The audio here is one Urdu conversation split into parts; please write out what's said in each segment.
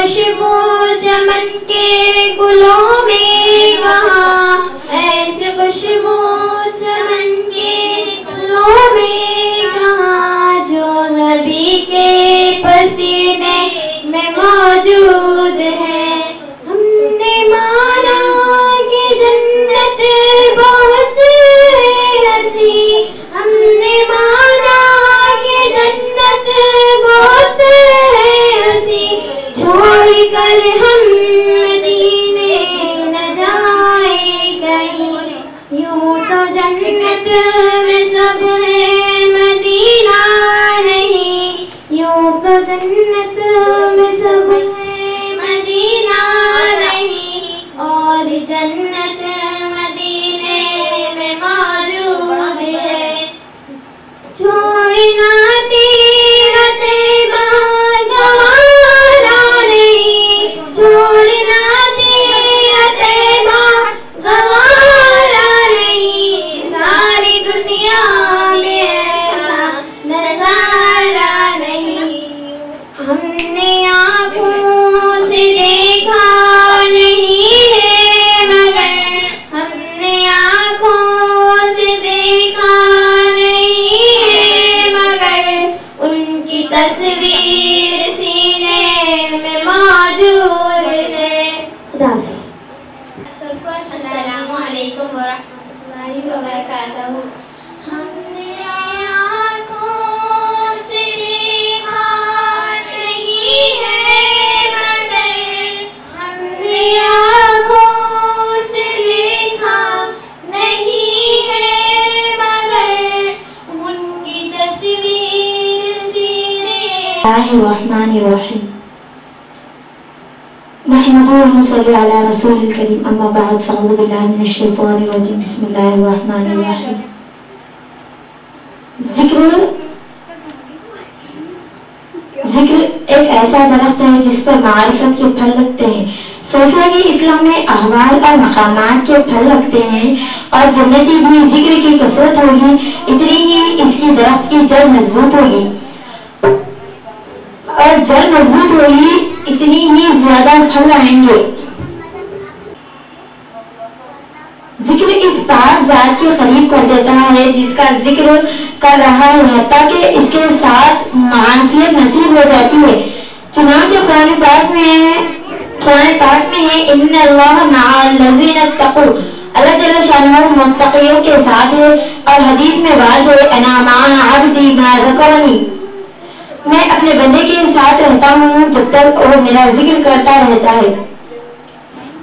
خوشبو چمن کے گلوں میں کہاں، ایسے خوشبو چمن کے گلوں میں کہاں، جو نبی کے پسینے میں موجود ہے۔ ہم نے مانا کہ جنت بہت ہنسی، ہم نے مانا کہ جنت بہت ہنسی، چھوڑ کر ہم مدینے نہ جائیں کہیں، یوں تو جنت میں سب ہے مدینہ نہیں، یوں تو جنت میں سب ہے مدینہ نہیں، اور جنت مدینے میں موجود ہے۔ چھوڑنا تیرا طیبہ گوارا نہیں، چھوڑنا تیرا طیبہ گوارا نہیں، ساری دنیا میں ایسا نظارہ نہیں۔ ہم نے آنکھوں سے دیکھا نہیں ہے مگر، ہم نے آنکھوں سے دیکھا نہیں ہے مگر، ان کی تصویر سینے میں موجود ہے۔ خدا حافظ۔ سب کو السلام علیکم ورحمۃ اللہ وبرکاتہ۔ ہم نے آنکھوں سے دیکھا نہیں ہے مگر، ہم نے آنکھوں سے دیکھا نہیں ہے مگر، ان کی تصویر سینے۔ اللہ الرحمن الرحیم، نحمده ونصلي على رسول الكريم، اما بعد فاعوذ بالله من الشیطان الرجیم، بسم اللہ الرحمن الرحیم۔ ذکر ایک ایسا درخت ہے جس پر معرفت کے پھل لگتے ہیں۔ صوفیہ کے اسلام میں احوال اور مقامات کے پھل لگتے ہیں، اور جنتی بھی ذکر کی کثرت ہوگی اتنی ہی اس کی درخت کی جڑ مضبوط ہوگی، اور جڑ مضبوط ہوگی اتنی ہی زیادہ پھل آئیں گے۔ ذکر اس پاک ذات کے قریب کر دیتا ہے جس کا ذکر کر رہا ہے، تاکہ اس کے ساتھ معاشیت نصیب ہو جاتی ہے۔ چنانچہ قرآن پاک میں ہے ان اللہ مع الذین اتقوا، اللہ جل شانہ متقیوں کے ساتھ ہے، اور حدیث میں بات ہے انا مع عبدی ما ذکرنی، میں اپنے بندے کے ساتھ رہتا ہوں جب تک وہ میرا ذکر کرتا رہتا ہے۔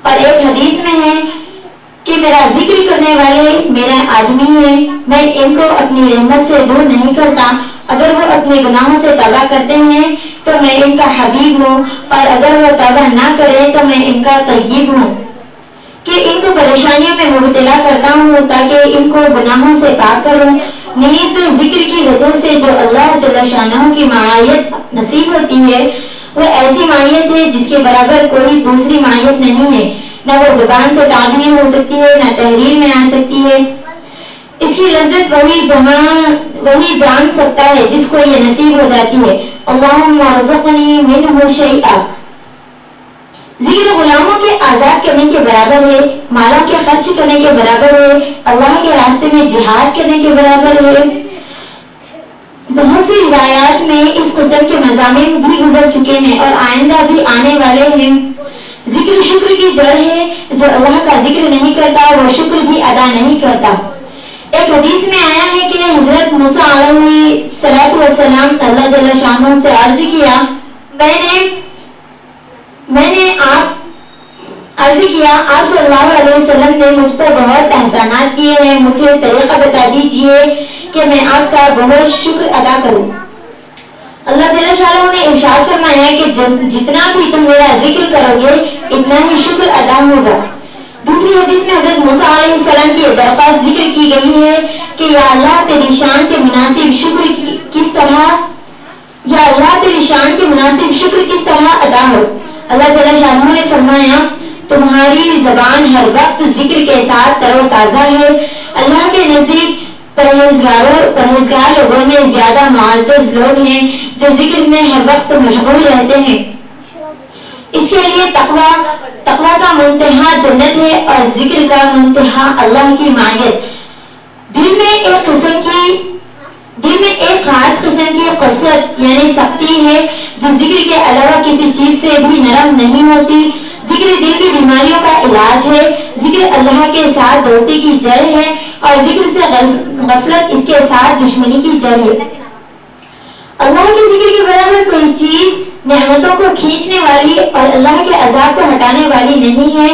اور ایک حدیث میں ہے کہ میرا ذکر کرنے والے میرے آدمی ہیں، میں ان کو اپنی رحمت سے دور نہیں کرتا، اگر وہ اپنے گناہوں سے توبہ کرتے ہیں تو میں ان کا حبیب ہوں، اور اگر وہ توبہ نہ کرے تو میں ان کا طیب ہوں، کہ ان کو پریشانیوں میں مبتلا کرتا ہوں تاکہ ان کو گناہوں سے پاک کروں۔ نیز ذکر کی وجہ سے جو اللہ جل شانہ کی معیت نصیب ہوتی ہے وہ ایسی معیت ہے جس کے برابر کوئی دوسری معیت نہیں ہے، نہ وہ زبان سے تعبیر ہو سکتی ہے نہ تحریر میں آ سکتی ہے۔ اس کی لذت وہی جان سکتا ہے جس کو یہ نصیب ہو جاتی ہے۔ اللہم ارزقنی منہ شیئا، ذکر غلاموں کے آزاد کرنے کے برابر ہے، مالوں کے خرچ کرنے کے برابر ہے، اللہ کے راستے میں جہاد کرنے کے برابر ہے۔ بہت سی روایات میں اس قسم کے مضامین بھی گزر چکے ہیں اور آئندہ بھی آنے والے ہیں۔ ذکر شکر کی جڑ ہے، جو اللہ کا ذکر نہیں کرتا وہ شکر بھی ادا نہیں کرتا۔ ایک حدیث میں آیا ہے کہ حضرت موسیٰ علیہ السلام اللہ جل شانہ سے عرض کیا، میں نے آپ صلی اللہ علیہ وسلم نے مجھ پر بہت احسانات کیے ہیں، مجھے طریقہ بتا دیجئے کہ میں آپ کا بہت شکر ادا کروں۔ اللہ جل شانہ نے ارشاد فرمایا کہ جتنا بھی تم میرا ذکر کرو گے اتنا ہی شکر ادا ہوگا۔ دوسری حدیث میں حضرت موسیٰ علیہ السلام کی درخواست ذکر کی گئی ہے کہ یا اللہ تیری شان کے مناسب شکر کس طرح ادا ہو۔ اللہ جل شانہ نے فرمایا تمہاری زبان ہر وقت ذکر کے ساتھ تر و تازہ ہے، اللہ کے نزدیک پرہیزگار لوگوں میں زیادہ معزز لوگ ہیں جو ذکر میں ہر وقت مشغول رہتے ہیں۔ اس کے لیے تقویٰ کا منتہا جنت ہے اور ذکر کا منتہا اللہ کی معیت. دل میں ایک خاص قسم کی قسوت یعنی سختی ہے جو ذکر کے علاوہ کسی چیز سے بھی نرم نہیں ہوتی. ذکر دل کی بیماریوں کا علاج ہے. ذکر اللہ کے ساتھ دوستی کی جڑ ہے اور ذکر سے غفلت اس کے ساتھ دشمنی کی جڑ ہے. اللہ کے ذکر کے برابر کوئی چیز نعمتوں کو کھینچنے والی اور اللہ کے عذاب کو ہٹانے والی نہیں ہے.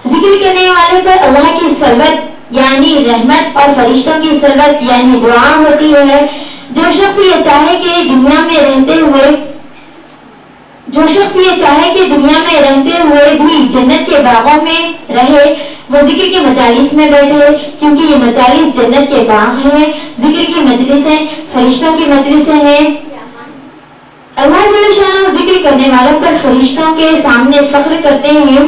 ذکر کرنے والے پر اللہ کی سلوت یعنی رحمت اور فرشتوں کی سلوت یعنی دعا ہوتی ہے. جو شخص یہ چاہے کہ دنیا میں رہتے ہوئے بھی جنت کے باغوں میں رہے وہ ذکر کی مجالس میں بیٹھے کیونکہ یہ مجالس جنت کے باغ ہیں. ذکر کی مجلسیں فرشتوں کی مجلسیں ہیں. اللہ جل شانہ ذکر کرنے والوں پر فرشتوں کے سامنے فخر کرتے ہیں.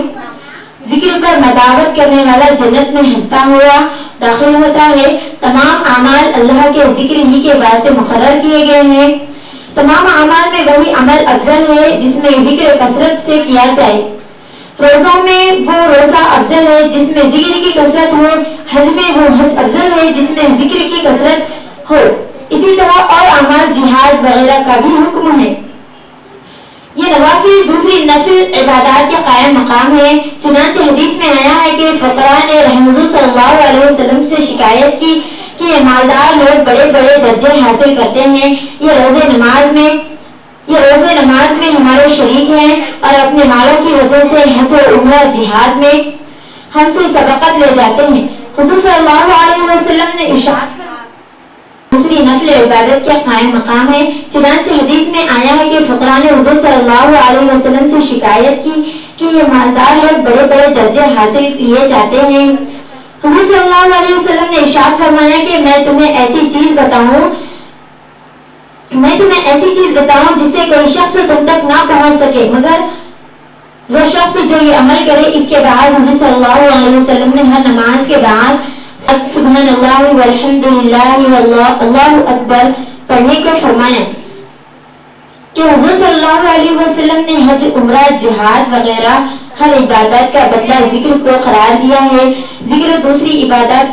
ذکر پر مداوت کرنے والا جنت میں ہنستا ہوا داخل ہوتا ہے. تمام اعمال اللہ کے ذکر ہی کے واسطے مقرر کیے گئے ہیں. تمام اعمال میں وہی عمل افضل ہے جس میں ذکر کثرت سے کیا جائے. روزوں میں وہ روزہ افضل ہے جس میں ذکر کی کثرت ہو. حج میں وہ حج افضل ہے جس میں ذکر کی کثرت ہو. اسی طرح اور اعمال جہاد وغیرہ کا بھی حکم ہے. یہ نوافل دوسری نفل عبادات کے قائم مقام ہے. چنانچہ حدیث میں آیا ہے کہ فقراء نے حضور صلی اللہ علیہ وسلم سے شکایت کی کہ یہ مالدار لوگ بڑے بڑے درجے حاصل کرتے ہیں. یہ روزے نماز میں ہمارے شریک ہیں اور اپنے مالوں کی وجہ سے حج و عمرہ جہاد میں ہم سے سبقت لے جاتے ہیں. حضور صلی اللہ علیہ وسلم نے ارشاد دوسری نفل عبادت کے قائم مقام ہے. چنانچہ حدیث میں آیا ہے کہ فقراء نے حضور صلی اللہ علیہ وسلم سے شکایت کی کہ یہ مالدار لوگ بڑے بڑے درجے حاصل کیے جاتے ہیں. حضور صلی اللہ علیہ وسلم نے ارشاد فرمایا کہ میں تمہیں ایسی چیز بتاؤں جس سے کوئی شخص تم تک نہ پہنچ سکے مگر وہ شخص جو یہ عمل کرے. اس کے بعد حضور صلی اللہ علیہ وسلم نے ہر نماز کے بعد سبحان اللہ والحمد للہ واللہ اکبر پڑھنے کو فرمایا کہ حضور صلی اللہ علیہ وسلم نے حج عمرہ جہاد وغیرہ ہر عبادت کا بدلہ ذکر کو قرار دیا ہے. ذکر دوسری عبادات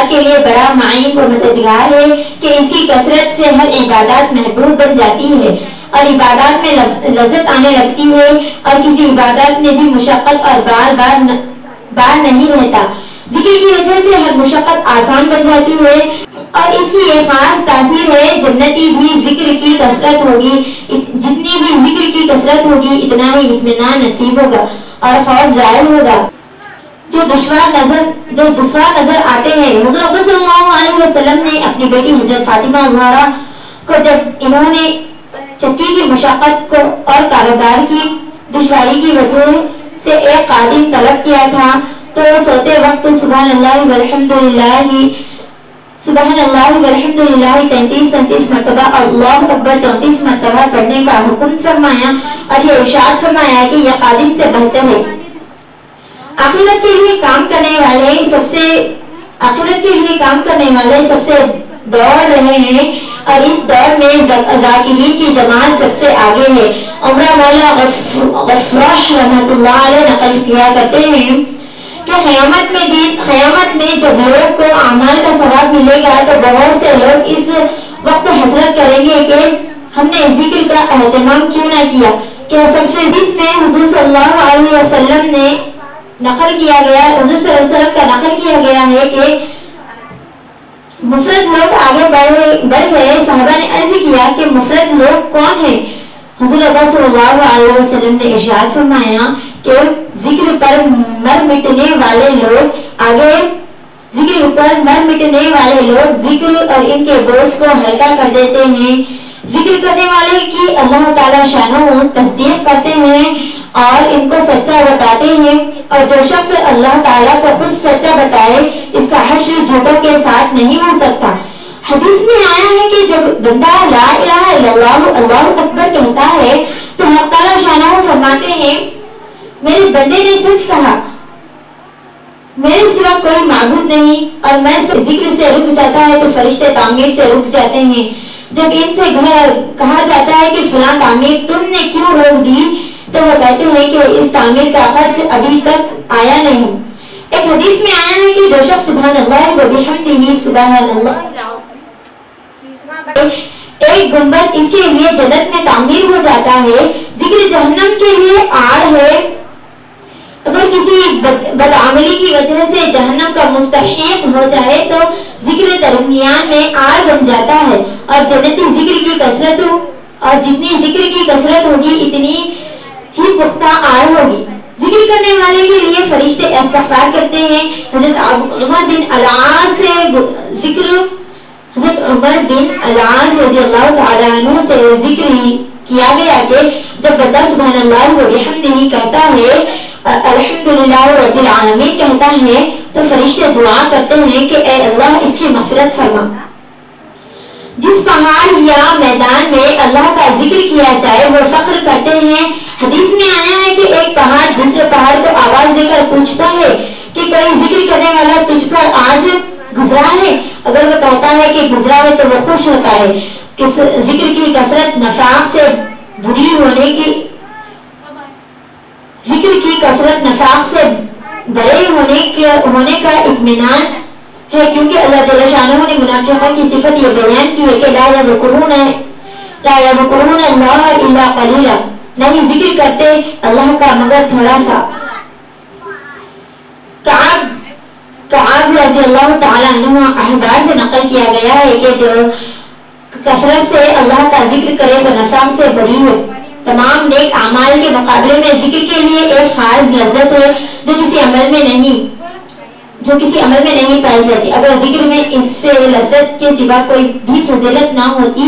کے لیے بڑا معین و مددگار ہے کہ اس کی کثرت سے ہر عبادات محبوب بن جاتی ہے اور عبادات میں لذت آنے لگتی ہے اور کسی عبادت میں بھی مشقت اور بار نہیں رہتا. ذکر کی وجہ سے ہر مشقت آسان بن جاتی ہے اور اس کی ایک خاص تاثیر ہے جنتی بھی ذکر کی کثرت ہوگی. جتنی بھی ذکر کی کثرت ہوگی اتنا ہی اطمینان نصیب ہوگا اور خوف ظاہر ہوگا. جو دشوار نظر آتے ہیں. حضور صلی اللہ علیہ وسلم نے اپنی بیٹی حضرت فاطمہ زہرا کو جب انہوں نے چکی کی مشقت کو اور کاروبار کی دشواری کی وجہ سے ایک خادم طلب کیا تھا تو سوتے وقت سبحان اللہ والحمد للہ 33 مرتبہ اللہ اکبر 34 مرتبہ پڑھنے کا حکم فرمایا اور یہ ارشاد فرمایا کہ یہ خادم سے بہتر ہے. آخرت کے لیے کام کرنے والے سب سے دوڑ رہے ہیں اور اس دوڑ میں ذاکرین کی جماعت سب سے آگے ہے. عمرہ والا غفراح رحمۃ اللہ علیہ نقل کیا کرتے ہیں کہ قیامت میں جب لوگوں کو اعمال کا ثواب ملے گا تو بہت سے لوگ اس وقت حسرت کریں گے کہ ہم نے ذکر کا اہتمام کیوں نہ کیا. کہ سب سے جس میں حضور صلی اللہ علیہ وسلم نے نقل کیا گیا حضور صلی اللہ علیہ وسلم کا نقل کیا گیا ہے کہ مفرد لوگ آگے بڑھ گئے. صحابہ نے عرض کیا کہ مفرد لوگ کون ہیں؟ حضور صلی اللہ علیہ وسلم نے ارشاد فرمایا کہ ذکر پر مر مٹنے والے لوگ ذکر اور ان کے بوجھ کو ہلکا کر دیتے ہیں. ذکر کرنے والے کی اللہ تعالیٰ شانہ تصدیق کرتے ہیں اور ان کو سچا بتاتے ہیں اور جو شخص اللہ تعالیٰ کو خود سچا بتائے اس کا حشر جھوٹوں کے ساتھ نہیں ہو سکتا. حدیث میں آیا ہے کہ جب بندہ لا الہ الا اللہ اللہ اکبر کہتا ہے تو اللہ تعالیٰ شانہ فرماتے ہیں میرے بندے نے سچ کہا, میرے سوا کوئی معبود نہیں. اور میں ذکر سے رک جاتا ہے تو فرشتے تعمیر سے رک جاتے ہیں. جب ان سے کہا جاتا ہے کہ فلاں تعمیر تم نے کیوں روک دی تو وہ کہتے ہیں کہ اس تعمیر کا خرچ ابھی تک آیا نہیں. ایک حدیث میں آیا ہے کہ جو شخص سبحان اللہ و بحمدہ سبحان اللہ ایک گنبد اس کے لیے جنت میں تعمیر ہو جاتا ہے. ذکر جہنم کے لیے آڑ ہے. اگر کسی بدعملی کی وجہ سے جہنم کا مستحق ہو جائے تو ذکر درمیان میں آڑ بن جاتا ہے اور جنتی ذکر کی کثرت اور جتنی ذکر کی کثرت ہوگی اتنی ہی پختہ آڑ ہوگی. ذکر کرنے والے کے لیے فرشتے استغفار کرتے ہیں. حضرت عمر بن العاص سے ذکر حضرت عمر بن العاص رضی اللہ تعالیٰ عنہ سے ذکر کیا گیا کہ جب بندہ سبحان اللہ و بحمدہ کہتا ہے الحمدللہ رب العالمین کہتا ہے تو فرشتے دعا کرتے ہیں کہ اے اللہ اس کی مغفرت فرما. جس پہاڑ یا میدان میں اللہ کا ذکر کیا جائے وہ فخر کرتے ہیں. حدیث میں آیا ہے کہ ایک پہاڑ دوسرے پہاڑ کو آواز دے کر پوچھتا ہے کہ کوئی ذکر کرنے والا تجھ پر آج گزرا ہے. اگر وہ کہتا ہے کہ گزرا ہے تو وہ خوش ہوتا ہے کہ ذکر کی کثرت نفاق سے بری ہونے کی ذکر کی کثرت نفاق سے بڑے ہونے کا اطمینان ہے کیونکہ اللہ جل شانہ نے منافقوں کی صفت یہ بیان کی ہے کہ لا یذکرون اللہ الا قلیلا نہیں ذکر کرتے اللہ کا مگر تھوڑا سا. کعب رضی اللہ تعالیٰ عنہ احبار سے نقل کیا گیا ہے کہ جو کثرت سے اللہ کا ذکر کرے وہ نفاق سے بری ہے. تمام نیک اعمال کے مقابلے میں ذکر کے لیے ایک خاص لذت ہے جو کسی عمل میں نہیں پائی جاتی. اگر ذکر میں اس سے لذت کے سوا کوئی بھی فضیلت نہ ہوتی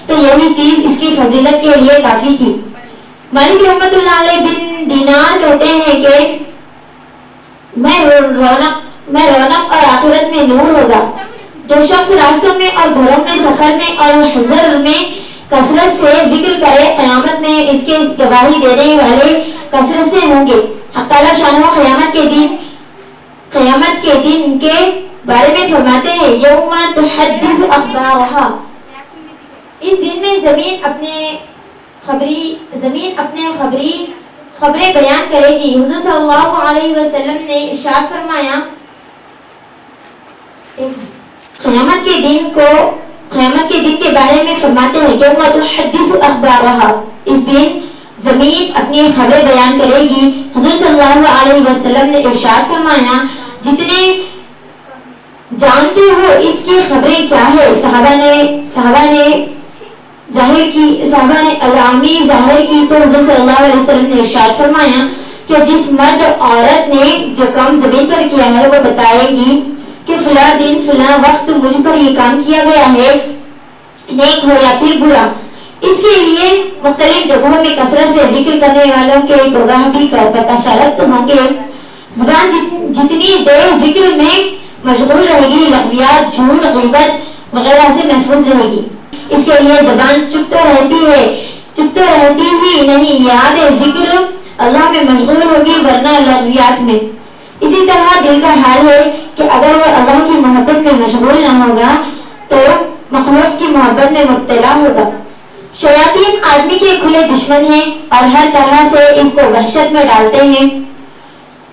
تو یہی چیز اس کی فضیلت کے لیے کافی تھی. مالک رحمت اللہ علیہ بن دینار کہتے ہیں کہ میں رونق اور آخرت میں نور ہوگا. جو شخص راستوں میں اور گھروں میں سفر میں اور حضر میں کثرت سے ذکر کرے قیامت میں اس کے گواہی دینے والے کثرت سے ہوں گے. حق تعالی شانہ قیامت کے دن کے بارے میں فرماتے ہیں یوم تحدث اخبارها اس دن میں زمین اپنے خبریں بیان کرے گی. حضور صلی اللہ علیہ وسلم نے ارشاد فرمایا قیامت کے دن کے بارے میں فرماتے ہیں یوم تحدث اخبارها اس دن زمین اپنی خبریں بیان کرے گی. حضور صلی اللہ علیہ وسلم نے ارشاد فرمایا جتنے جانتے ہو اس کی خبریں کیا ہے. صحابہ نے الامی ظاہر کی تو حضور صلی اللہ علیہ وسلم نے ارشاد فرمایا کہ جس مرد عورت نے جو کام زمین پر کیا ہے وہ بتائے گی کہ فلاں دن فلاں وقت مجھ پر یہ کام کیا گیا ہے نیک ہو یا پھر برا. اس کے لیے مختلف جگہوں میں کثرت سے ذکر کرنے والوں کے گواہ بھی بکثرت ہوں گے. زبان جتنی دیر ذکر میں مشغول رہے گی لغویات جھوٹ غیبت وغیرہ سے محفوظ رہے گی. اس کے لیے زبان چپ تو رہتی ہی نہیں یاد ذکر اللہ میں مشغول ہوگی ورنہ لغویات میں. اسی طرح دل کا حال ہے کہ اگر وہ اللہ کی محبت میں مشغول نہ ہوگا تو مخلوق کی محبت میں مبتلا ہوگا. شیاطین آدمی کے کھلے دشمن ہیں اور ہر طرح سے اس کو وحشت میں ڈالتے ہیں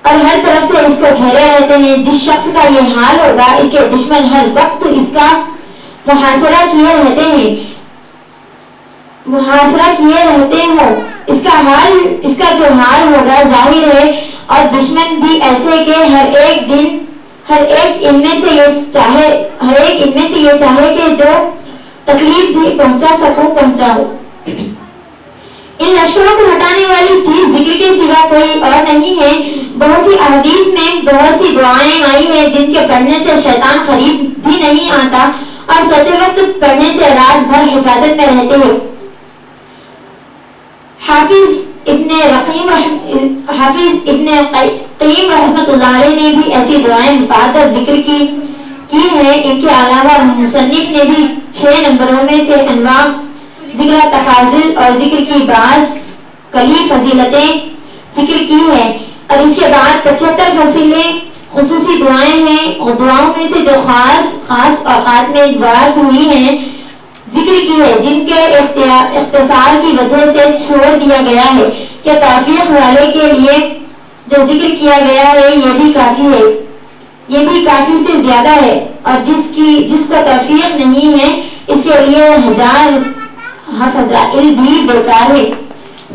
اور ہر طرف سے اس کو گھیرے رہتے ہیں. جس شخص کا یہ حال ہوگا اس کے دشمن ہر وقت اس کا محاصرہ کیے رہتے ہیں اس کا جو حال ہوگا ظاہر ہے اور دشمن بھی ایسے کہ ہر ایک ان میں سے یہ چاہے کہ جو تکلیف بھی پہنچا سکوں پہنچاؤ. ان لشکروں کو ہٹانے والی چیز ذکر کے سوا کوئی اور نہیں ہے. بہت سی احادیث میں بہت سی دعائیں آئی ہیں جن کے پڑھنے سے شیطان قریب بھی نہیں آتا اور سوتے وقت پڑھنے سے رات بھر حفاظت میں رہتے ہیں. حافظ ابن قیم رحمت اللہ علیہ نے بھی ایسی دعائیں متعدد ذکر کی ہے. ان کے علاوہ مصنف نے بھی 6 نمبروں میں سے انواع ذکر تفاضل اور ذکر کی بعض کلی فضیلتیں ذکر کی ہے اور اس کے بعد 75 فصیلیں خصوصی دعائیں ہیں اور دعاؤں میں سے جو خاص اوقات میں وارد ہوئی ہیں ذکر کی ہے جن کے اختصار کی وجہ سے چھوڑ دیا گیا ہے کہ توفیق والے کے لیے جو ذکر کیا گیا ہے یہ بھی کافی ہے، یہ بھی کافی سے زیادہ ہے، اور جس کو توفیق نہیں ہے اس کے لیے 1000 فضائل بھی بیکار ہے۔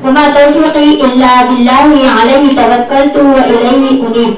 وما توفیقی الا باللہ علیہ توکلت و الیہ انیب۔